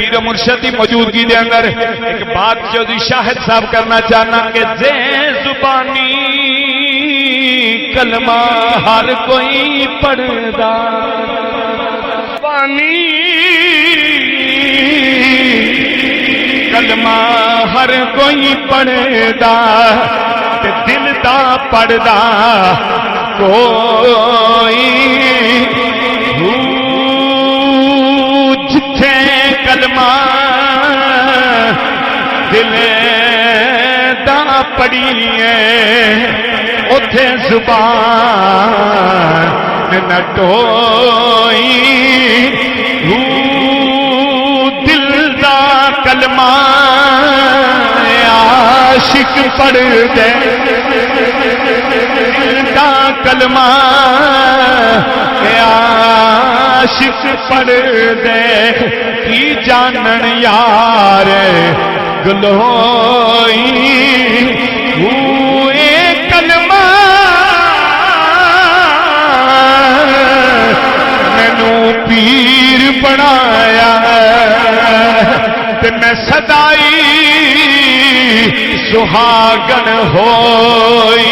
پیر و مرشد کی موجودگی دے اندر ایک بات جو دی شاہد صاحب کرنا چاہنا کہ زے زبانی کلمہ ہر کوئی پڑھدا زبانی کلمہ ہر کوئی پڑھدا تے دل دا پڑھدا کوئی جتھے کلمہ دل دا پڑھیے اتھے زبان نہ ٹوئی دل دا کلمہ عاشق پڑھ دے دل دا کلمہ عاشق پڑھ دے کی جانن یار گلوئی ہوئے کلمہ مینو پیر بنایا تے میں صدائی سہاگن ہوئی